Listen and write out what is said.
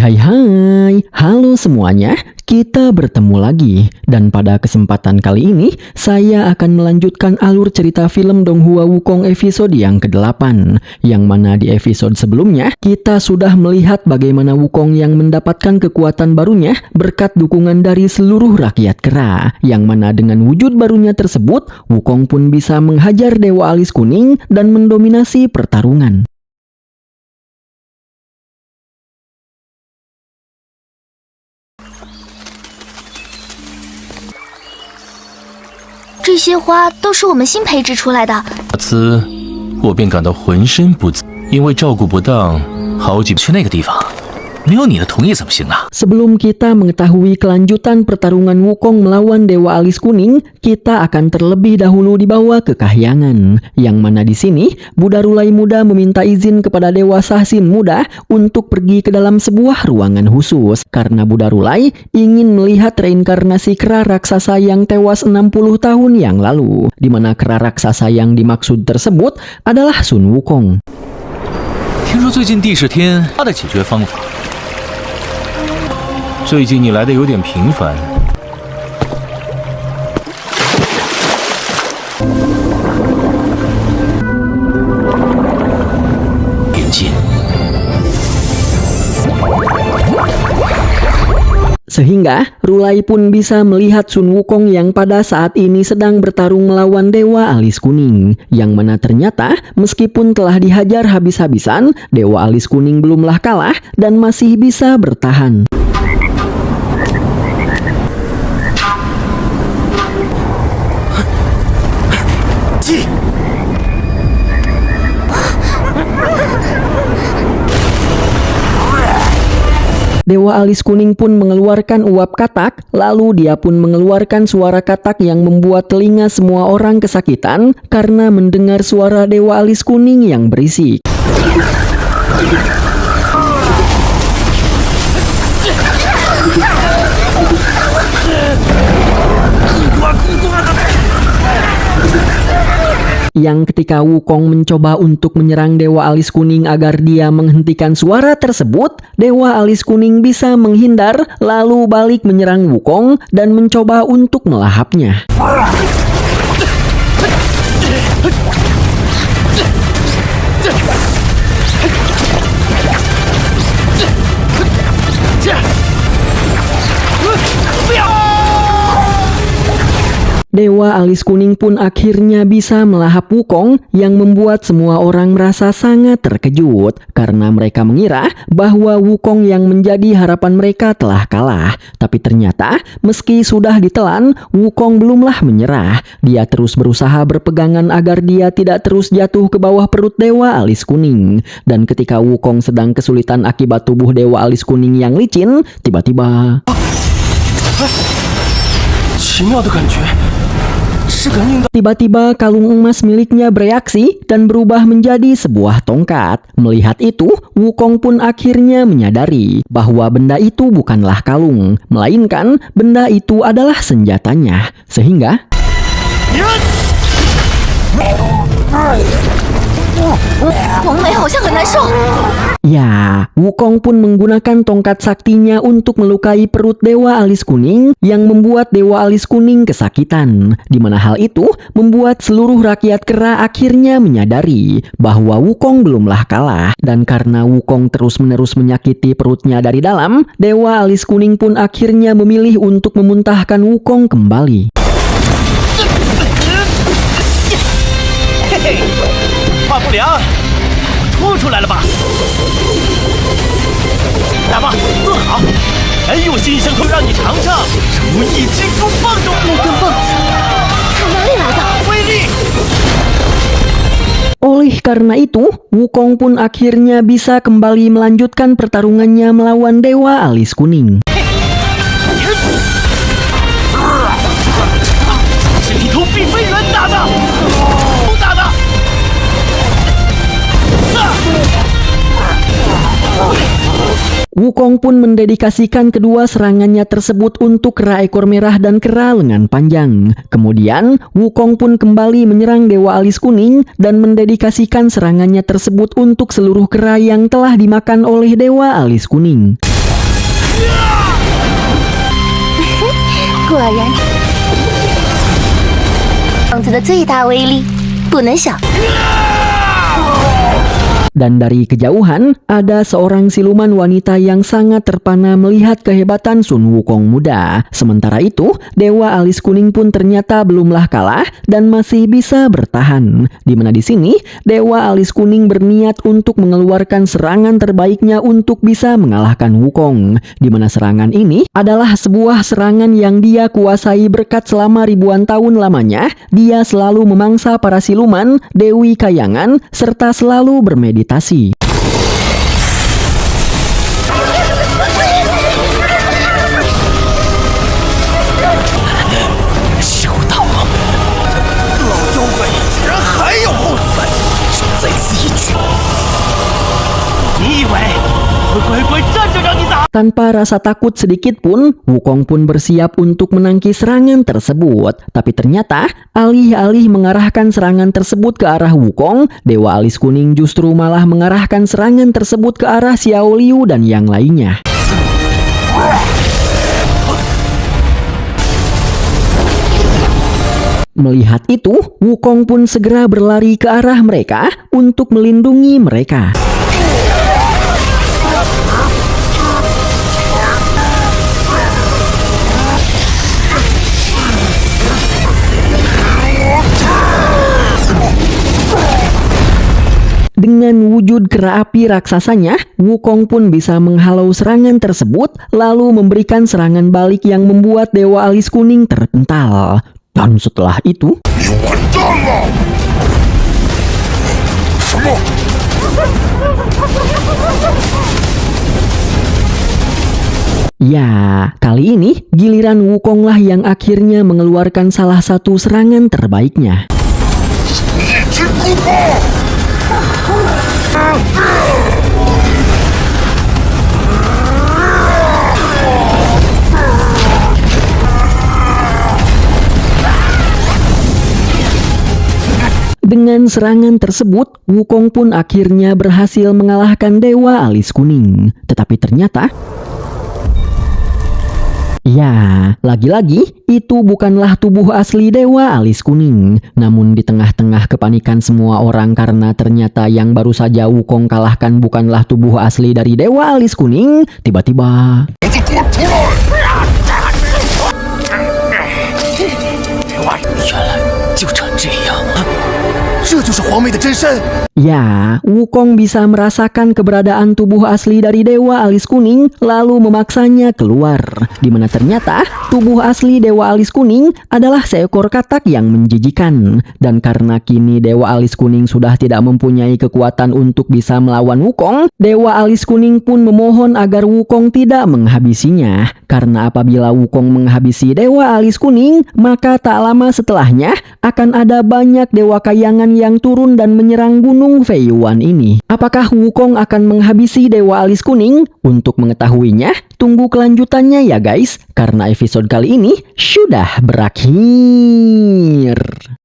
Hai, halo semuanya, kita bertemu lagi. Dan pada kesempatan kali ini, saya akan melanjutkan alur cerita film Donghua Wukong episode yang ke-8. Yang mana di episode sebelumnya, kita sudah melihat bagaimana Wukong yang mendapatkan kekuatan barunya berkat dukungan dari seluruh rakyat kera. Yang mana dengan wujud barunya tersebut, Wukong pun bisa menghajar Dewa Alis Kuning dan mendominasi pertarungan. 这些花都是我们新培植出来的。此，我便感到浑身不自，因为照顾不当，好几去那个地方，没有你的同意怎么行啊？ Sebelum kita mengetahui kelanjutan pertarungan Wukong melawan Dewa Alis Kuning, kita akan terlebih dahulu dibawa ke kahyangan. Yang mana di sini, Buddha Rulai Muda meminta izin kepada Dewa Sahsin Muda untuk pergi ke dalam sebuah ruangan khusus. Karena Buddha Rulai ingin melihat reinkarnasi kera raksasa yang tewas 60 tahun yang lalu. Di mana kera raksasa yang dimaksud tersebut adalah Sun Wukong. 听说最近地势天他的解决方法。 最近你来的有点频繁。连接。 Sehingga Rulai pun bisa melihat Sun Wukong yang pada saat ini sedang bertarung melawan Dewa Alis Kuning. Yang mana ternyata meskipun telah dihajar habis-habisan, Dewa Alis Kuning belumlah kalah dan masih bisa bertahan. Dewa Alis Kuning pun mengeluarkan uap katak, lalu dia pun mengeluarkan suara katak yang membuat telinga semua orang kesakitan karena mendengar suara Dewa Alis Kuning yang berisik. Yang ketika Wukong mencoba untuk menyerang Dewa Alis Kuning agar dia menghentikan suara tersebut, Dewa Alis Kuning bisa menghindar lalu balik menyerang Wukong dan mencoba untuk melahapnya. Dewa Alis Kuning pun akhirnya bisa melahap Wukong yang membuat semua orang merasa sangat terkejut karena mereka mengira bahwa Wukong yang menjadi harapan mereka telah kalah. Tapi ternyata meski sudah ditelan, Wukong belumlah menyerah. Dia terus berusaha berpegangan agar dia tidak terus jatuh ke bawah perut Dewa Alis Kuning. Dan ketika Wukong sedang kesulitan akibat tubuh Dewa Alis Kuning yang licin, tiba-tiba tiba-tiba kalung emas miliknya bereaksi dan berubah menjadi sebuah tongkat. Melihat itu, Wukong pun akhirnya menyadari bahwa benda itu bukanlah kalung, melainkan benda itu adalah senjatanya. Sehingga ya, Wukong pun menggunakan tongkat saktinya untuk melukai perut Dewa Alis Kuning yang membuat Dewa Alis Kuning kesakitan. Di mana hal itu membuat seluruh rakyat kera akhirnya menyadari bahwa Wukong belumlah kalah. Dan karena Wukong terus-menerus menyakiti perutnya dari dalam, Dewa Alis Kuning pun akhirnya memilih untuk memuntahkan Wukong kembali. Oleh karena itu, Wukong pun akhirnya bisa kembali melanjutkan pertarungannya melawan Dewa Alis Kuning. Wukong pun mendedikasikan kedua serangannya tersebut untuk kera ekor merah dan kera lengan panjang. Kemudian, Wukong pun kembali menyerang Dewa Alis Kuning dan mendedikasikan serangannya tersebut untuk seluruh kera yang telah dimakan oleh Dewa Alis Kuning. 果然，棒子的最大威力不能小。 Dan dari kejauhan, ada seorang siluman wanita yang sangat terpana melihat kehebatan Sun Wukong muda. Sementara itu, Dewa Alis Kuning pun ternyata belumlah kalah dan masih bisa bertahan. Dimana di sini, Dewa Alis Kuning berniat untuk mengeluarkan serangan terbaiknya untuk bisa mengalahkan Wukong. Dimana serangan ini adalah sebuah serangan yang dia kuasai berkat selama ribuan tahun lamanya. Dia selalu memangsa para siluman, Dewi Kayangan, serta selalu bermeditasi. 小大王，老妖怪居然还有后手，就在此一举。你以为会乖乖站着让你打？ Tanpa rasa takut sedikit pun, Wukong pun bersiap untuk menangkis serangan tersebut. Tapi ternyata, alih-alih mengarahkan serangan tersebut ke arah Wukong, Dewa Alis Kuning justru malah mengarahkan serangan tersebut ke arah Xiao Liu dan yang lainnya. Melihat itu, Wukong pun segera berlari ke arah mereka untuk melindungi mereka. Dengan wujud kera api raksasanya, Wukong pun bisa menghalau serangan tersebut, lalu memberikan serangan balik yang membuat Dewa Alis Kuning terpental. Dan setelah itu, ya, kali ini giliran Wukong lah yang akhirnya mengeluarkan salah satu serangan terbaiknya. Dengan serangan tersebut, Wukong pun akhirnya berhasil mengalahkan Dewa Alis Kuning. Tetapi ternyata, ya, lagi-lagi itu bukanlah tubuh asli Dewa Alis Kuning. Namun di tengah-tengah kepanikan semua orang karena ternyata yang baru saja Wukong kalahkan bukanlah tubuh asli dari Dewa Alis Kuning, tiba-tiba ya, Wukong bisa merasakan keberadaan tubuh asli dari Dewa Alis Kuning lalu memaksanya keluar. Dimana ternyata tubuh asli Dewa Alis Kuning adalah seekor katak yang menjijikan. Dan karena kini Dewa Alis Kuning sudah tidak mempunyai kekuatan untuk bisa melawan Wukong, Dewa Alis Kuning pun memohon agar Wukong tidak menghabisinya. Karena apabila Wukong menghabisi Dewa Alis Kuning, maka tak lama setelahnya akan ada banyak Dewa Kayangan yang turun dan menyerang Gunung Feiyuan ini. Apakah Wukong akan menghabisi Dewa Alis Kuning? Untuk mengetahuinya, tunggu kelanjutannya ya guys, karena episode kali ini sudah berakhir.